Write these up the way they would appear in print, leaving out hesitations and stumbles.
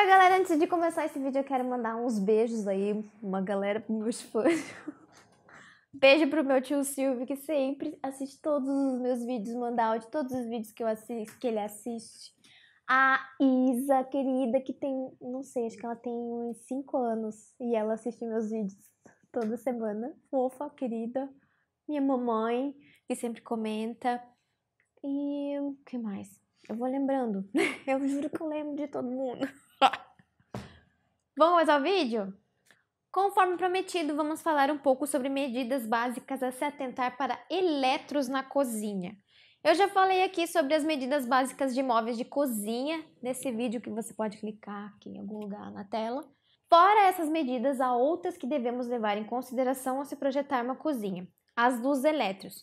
Oi galera, antes de começar esse vídeo eu quero mandar uns beijos aí, uma galera pros meus fãs. Beijo pro meu tio Silvio, que sempre assiste todos os meus vídeos, manda áudio, todos os vídeos que eu assisto, que ele assiste. A Isa, querida, que tem, não sei, acho que ela tem uns 5 anos e ela assiste meus vídeos toda semana. Fofa, querida. Minha mamãe, que sempre comenta. E o que mais? Eu vou lembrando. Eu juro que eu lembro de todo mundo. Vamos ao vídeo? Conforme prometido, vamos falar um pouco sobre medidas básicas a se atentar para eletros na cozinha. Eu já falei aqui sobre as medidas básicas de móveis de cozinha, nesse vídeo que você pode clicar aqui em algum lugar na tela. Fora essas medidas, há outras que devemos levar em consideração ao se projetar uma cozinha. As dos eletros.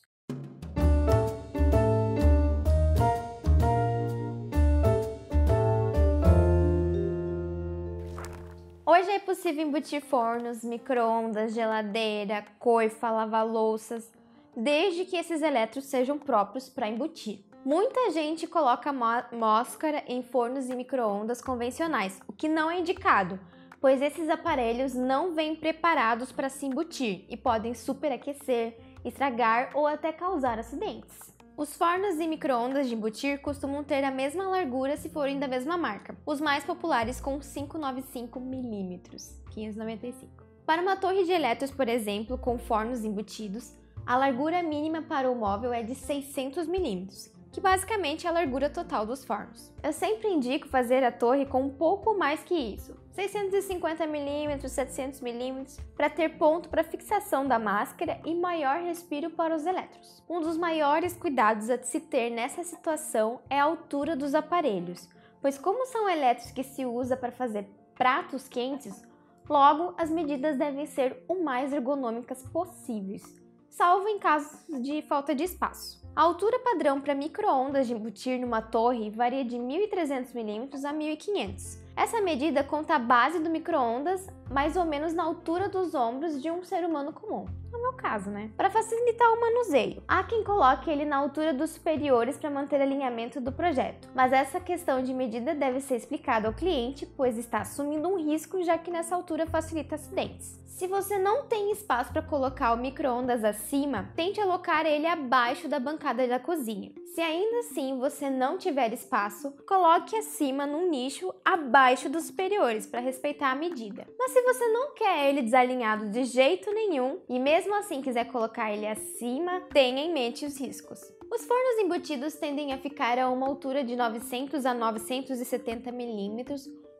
Hoje é possível embutir fornos, micro-ondas, geladeira, coifa, lava-louças, desde que esses eletros sejam próprios para embutir. Muita gente coloca máscara em fornos e micro-ondas convencionais, o que não é indicado, pois esses aparelhos não vêm preparados para se embutir e podem superaquecer, estragar ou até causar acidentes. Os fornos e micro-ondas de embutir costumam ter a mesma largura se forem da mesma marca, os mais populares com 595 mm, 595. Para uma torre de eletros, por exemplo, com fornos embutidos, a largura mínima para o móvel é de 600 mm, que basicamente é a largura total dos fornos. Eu sempre indico fazer a torre com um pouco mais que isso, 650 mm, 700 mm, para ter ponto para fixação da máscara e maior respiro para os eletros. Um dos maiores cuidados a se ter nessa situação é a altura dos aparelhos, pois como são eletros que se usa para fazer pratos quentes, logo as medidas devem ser o mais ergonômicas possíveis, salvo em casos de falta de espaço. A altura padrão para micro-ondas de embutir numa torre varia de 1.300 mm a 1.500. Essa medida conta a base do micro-ondas mais ou menos na altura dos ombros de um ser humano comum. No meu caso, né? Para facilitar o manuseio. Há quem coloque ele na altura dos superiores para manter alinhamento do projeto. Mas essa questão de medida deve ser explicada ao cliente, pois está assumindo um risco, já que nessa altura facilita acidentes. Se você não tem espaço para colocar o micro-ondas acima, tente alocar ele abaixo da bancada da cozinha. Se ainda assim você não tiver espaço, coloque acima num nicho abaixo dos superiores para respeitar a medida. Mas se você não quer ele desalinhado de jeito nenhum e mesmo assim quiser colocar ele acima, tenha em mente os riscos. Os fornos embutidos tendem a ficar a uma altura de 900 a 970 mm,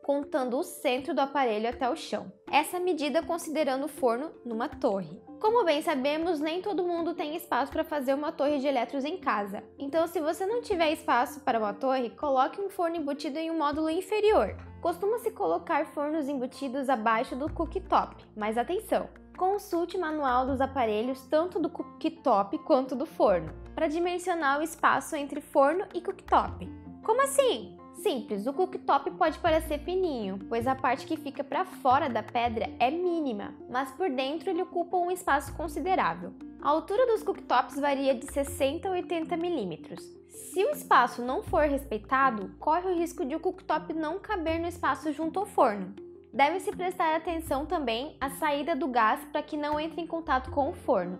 contando o centro do aparelho até o chão. Essa medida considerando o forno numa torre. Como bem sabemos, nem todo mundo tem espaço para fazer uma torre de eletros em casa. Então, se você não tiver espaço para uma torre, coloque um forno embutido em um módulo inferior. Costuma-se colocar fornos embutidos abaixo do cooktop, mas atenção! Consulte o manual dos aparelhos tanto do cooktop quanto do forno, para dimensionar o espaço entre forno e cooktop. Como assim? Simples, o cooktop pode parecer fininho, pois a parte que fica para fora da pedra é mínima, mas por dentro ele ocupa um espaço considerável. A altura dos cooktops varia de 60 a 80 mm. Se o espaço não for respeitado, corre o risco de o cooktop não caber no espaço junto ao forno. Deve-se prestar atenção também à saída do gás para que não entre em contato com o forno.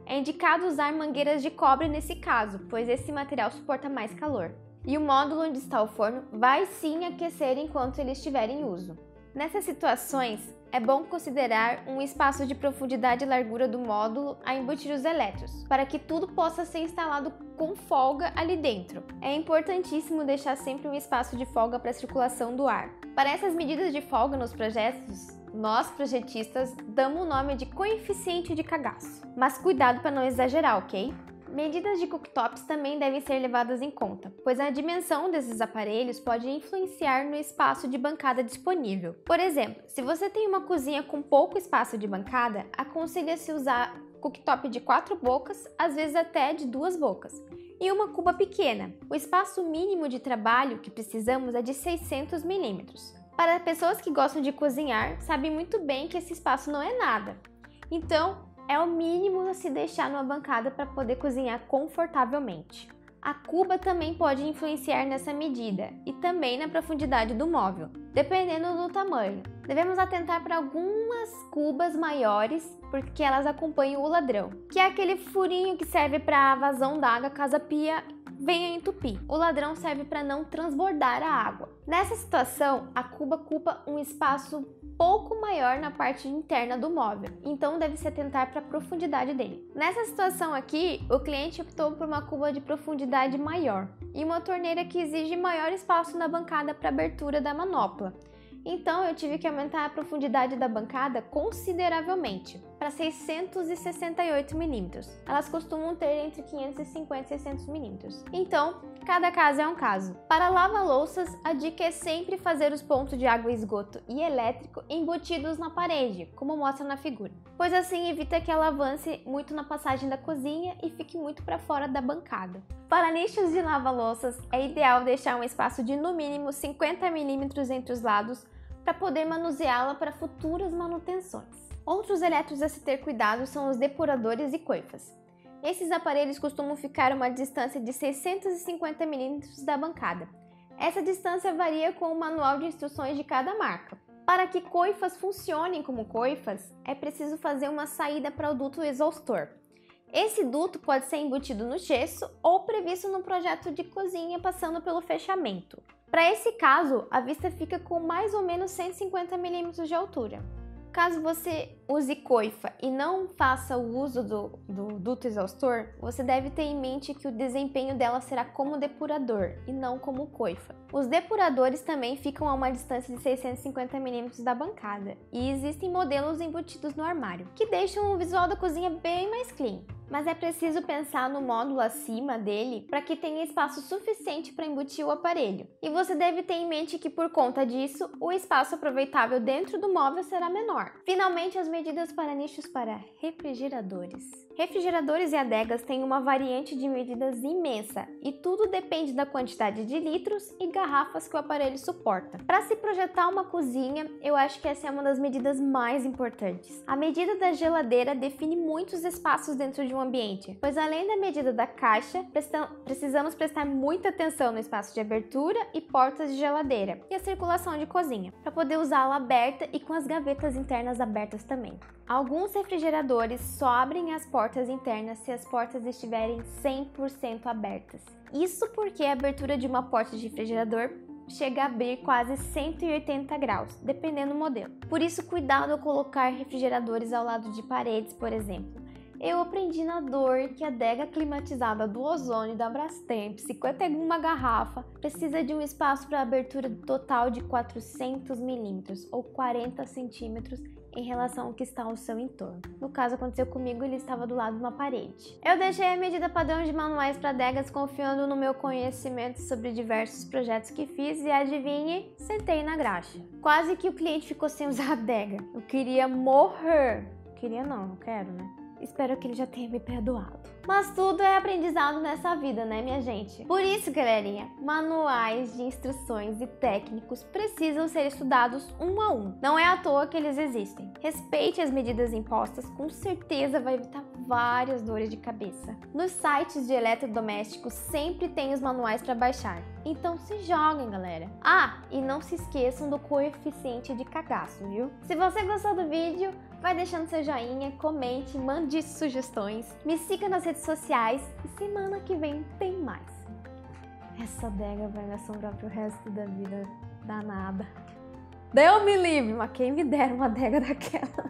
É indicado usar mangueiras de cobre nesse caso, pois esse material suporta mais calor. E o módulo onde está o forno vai sim aquecer enquanto ele estiver em uso. Nessas situações, é bom considerar um espaço de profundidade e largura do módulo a embutir os eletros, para que tudo possa ser instalado com folga ali dentro. É importantíssimo deixar sempre um espaço de folga para a circulação do ar. Para essas medidas de folga nos projetos, nós, projetistas, damos o nome de coeficiente de cagaço. Mas cuidado para não exagerar, ok? Medidas de cooktops também devem ser levadas em conta, pois a dimensão desses aparelhos pode influenciar no espaço de bancada disponível. Por exemplo, se você tem uma cozinha com pouco espaço de bancada, aconselha-se usar cooktop de 4 bocas, às vezes até de 2 bocas, e uma cuba pequena. O espaço mínimo de trabalho que precisamos é de 600 mm. Para pessoas que gostam de cozinhar, sabem muito bem que esse espaço não é nada. Então, é o mínimo a se deixar numa bancada para poder cozinhar confortavelmente. A cuba também pode influenciar nessa medida e também na profundidade do móvel, dependendo do tamanho. Devemos atentar para algumas cubas maiores, porque elas acompanham o ladrão, que é aquele furinho que serve para a vazão d'água caso a pia venha entupir. O ladrão serve para não transbordar a água. Nessa situação, a cuba ocupa um espaço pouco maior na parte interna do móvel, então deve se atentar para a profundidade dele. Nessa situação aqui, o cliente optou por uma cuba de profundidade maior e uma torneira que exige maior espaço na bancada para abertura da manopla. Então eu tive que aumentar a profundidade da bancada consideravelmente, para 668 mm. Elas costumam ter entre 550 e 600 mm. Então, cada caso é um caso. Para lava-louças, a dica é sempre fazer os pontos de água, esgoto e elétrico embutidos na parede, como mostra na figura, pois assim evita que ela avance muito na passagem da cozinha e fique muito para fora da bancada. Para nichos de lava-louças, é ideal deixar um espaço de no mínimo 50 mm entre os lados para poder manuseá-la para futuras manutenções. Outros elétricos a se ter cuidado são os depuradores e coifas. Esses aparelhos costumam ficar a uma distância de 650 mm da bancada. Essa distância varia com o manual de instruções de cada marca. Para que coifas funcionem como coifas, é preciso fazer uma saída para o duto exaustor. Esse duto pode ser embutido no gesso ou previsto no projeto de cozinha passando pelo fechamento. Para esse caso, a vista fica com mais ou menos 150 mm de altura. Caso você use coifa e não faça o uso do duto exaustor, você deve ter em mente que o desempenho dela será como depurador e não como coifa. Os depuradores também ficam a uma distância de 650 mm da bancada e existem modelos embutidos no armário, que deixam o visual da cozinha bem mais clean. Mas é preciso pensar no módulo acima dele para que tenha espaço suficiente para embutir o aparelho. E você deve ter em mente que por conta disso, o espaço aproveitável dentro do móvel será menor. Finalmente, as medidas para nichos para refrigeradores. Refrigeradores e adegas têm uma variante de medidas imensa e tudo depende da quantidade de litros e garrafas que o aparelho suporta. Para se projetar uma cozinha, eu acho que essa é uma das medidas mais importantes. A medida da geladeira define muitos espaços dentro de um ambiente, pois além da medida da caixa, precisamos prestar muita atenção no espaço de abertura e portas de geladeira e a circulação de cozinha, para poder usá-la aberta e com as gavetas internas abertas também. Alguns refrigeradores só abrem as portas internas se as portas estiverem 100% abertas. Isso porque a abertura de uma porta de refrigerador chega a abrir quase 180 graus, dependendo do modelo. Por isso, cuidado ao colocar refrigeradores ao lado de paredes, por exemplo. Eu aprendi na dor que a adega climatizada do Ozônio da Brastemp, 51 garrafa, precisa de um espaço para abertura total de 400 mm ou 40 centímetros em relação ao que está ao seu entorno. No caso, aconteceu comigo, ele estava do lado de uma parede. Eu deixei a medida padrão de manuais para adegas confiando no meu conhecimento sobre diversos projetos que fiz e adivinhe, sentei na graxa. Quase que o cliente ficou sem usar a adega. Eu queria morrer. Queria não quero, né? Espero que ele já tenha me perdoado. Mas tudo é aprendizado nessa vida, né, minha gente? Por isso, galerinha, manuais de instruções e técnicos precisam ser estudados um a um. Não é à toa que eles existem. Respeite as medidas impostas, com certeza vai evitar várias dores de cabeça. Nos sites de eletrodomésticos sempre tem os manuais para baixar. Então se joguem, galera. Ah, e não se esqueçam do coeficiente de cagaço, viu? Se você gostou do vídeo, vai deixando seu joinha, comente, mande sugestões, me siga nas redes sociais e semana que vem tem mais. Essa adega vai me assombrar pro resto da vida danada. Deus me livre, mas quem me dera uma adega daquela?